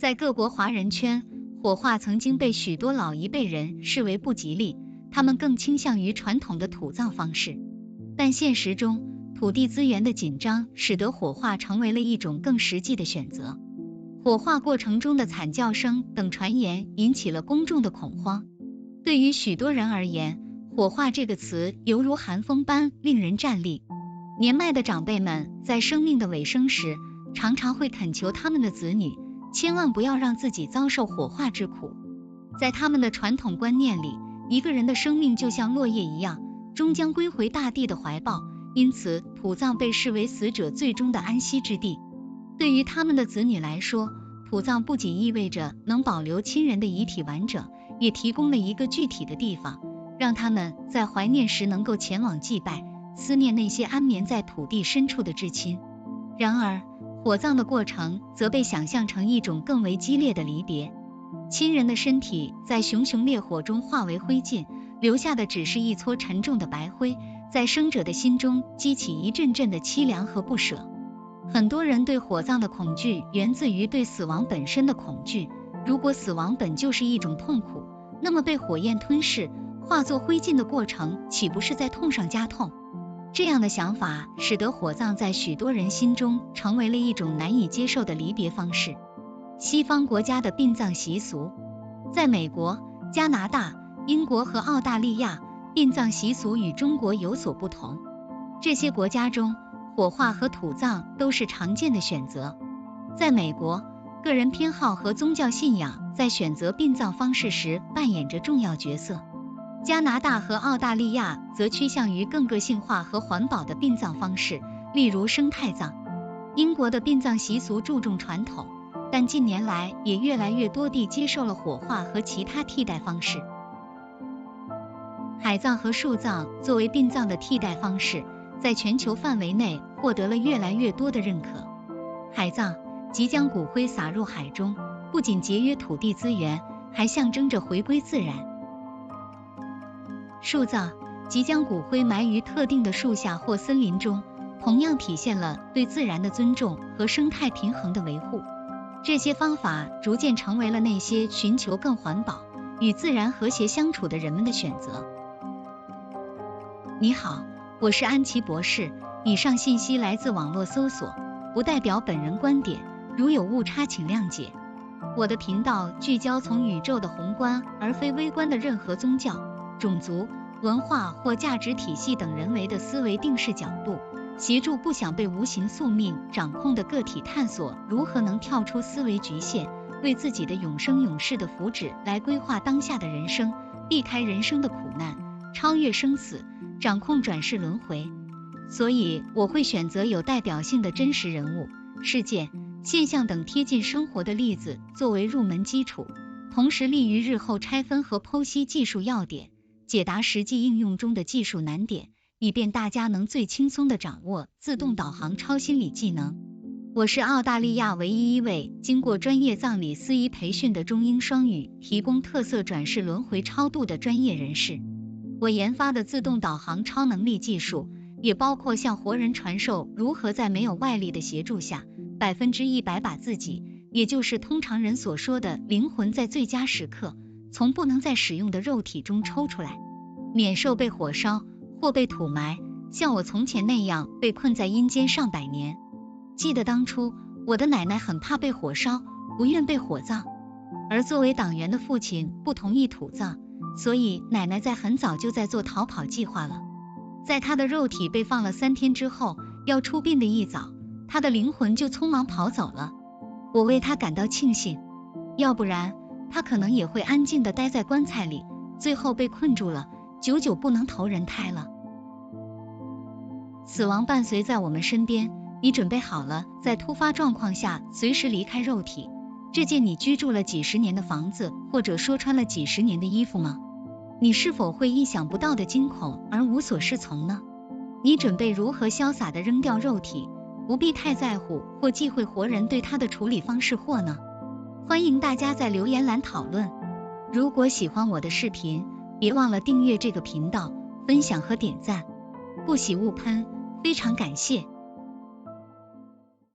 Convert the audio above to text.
在各国华人圈，火化曾经被许多老一辈人视为不吉利，他们更倾向于传统的土葬方式。但现实中，土地资源的紧张使得火化成为了一种更实际的选择。火化过程中的惨叫声等传言引起了公众的恐慌。对于许多人而言，火化这个词犹如寒风般令人战栗。年迈的长辈们在生命的尾声时，常常会恳求他们的子女，千万不要让自己遭受火化之苦。在他们的传统观念里，一个人的生命就像落叶一样，终将归回大地的怀抱，因此土葬被视为死者最终的安息之地。对于他们的子女来说，土葬不仅意味着能保留亲人的遗体完整，也提供了一个具体的地方，让他们在怀念时能够前往祭拜，思念那些安眠在土地深处的至亲。然而，火葬的过程则被想象成一种更为激烈的离别。亲人的身体在熊熊烈火中化为灰烬，留下的只是一撮沉重的白灰，在生者的心中激起一阵阵的凄凉和不舍。很多人对火葬的恐惧源自于对死亡本身的恐惧。如果死亡本就是一种痛苦，那么被火焰吞噬、化作灰烬的过程岂不是在痛上加痛？这样的想法使得火葬在许多人心中成为了一种难以接受的离别方式。西方国家的殡葬习俗，在美国、加拿大、英国和澳大利亚，殡葬习俗与中国有所不同。这些国家中，火化和土葬都是常见的选择。在美国，个人偏好和宗教信仰在选择殡葬方式时扮演着重要角色。加拿大和澳大利亚则趋向于更个性化和环保的殡葬方式，例如生态葬。英国的殡葬习俗注重传统，但近年来也越来越多地接受了火化和其他替代方式。海葬和树葬作为殡葬的替代方式，在全球范围内获得了越来越多的认可。海葬即将骨灰撒入海中，不仅节约土地资源，还象征着回归自然。树葬即将骨灰埋于特定的树下或森林中，同样体现了对自然的尊重和生态平衡的维护。这些方法逐渐成为了那些寻求更环保、与自然和谐相处的人们的选择。你好，我是安琪博士，以上信息来自网络搜索，不代表本人观点，如有误差请谅解。我的频道聚焦从宇宙的宏观而非微观的任何宗教、种族、文化或价值体系等人为的思维定式角度，协助不想被无形宿命掌控的个体探索如何能跳出思维局限，为自己的永生永世的福祉来规划当下的人生，避开人生的苦难，超越生死，掌控转世轮回。所以我会选择有代表性的真实人物、事件、现象等贴近生活的例子作为入门基础，同时利于日后拆分和剖析技术要点，解答实际应用中的技术难点，以便大家能最轻松地掌握自动导航超心理技能。我是澳大利亚唯一一位经过专业葬礼司仪培训的中英双语，提供特色转世轮回超度的专业人士。我研发的自动导航超能力技术，也包括向活人传授如何在没有外力的协助下，100%把自己，也就是通常人所说的灵魂在最佳时刻，从不能再使用的肉体中抽出来，免受被火烧或被土埋，像我从前那样被困在阴间上百年。记得当初，我的奶奶很怕被火烧，不愿被火葬，而作为党员的父亲不同意土葬，所以奶奶在很早就在做逃跑计划了。在她的肉体被放了3天之后，要出殡的一早，她的灵魂就匆忙跑走了。我为她感到庆幸，要不然她可能也会安静地待在棺材里，最后被困住了，久久不能投人胎了。死亡伴随在我们身边，你准备好了在突发状况下随时离开肉体，这件你居住了几十年的房子，或者说穿了几十年的衣服吗？你是否会意想不到的惊恐而无所适从呢？你准备如何潇洒地扔掉肉体，不必太在乎或忌讳活人对他的处理方式或呢？欢迎大家在留言栏讨论。如果喜欢我的视频，别忘了订阅这个频道，分享和点赞，不喜勿喷，非常感谢。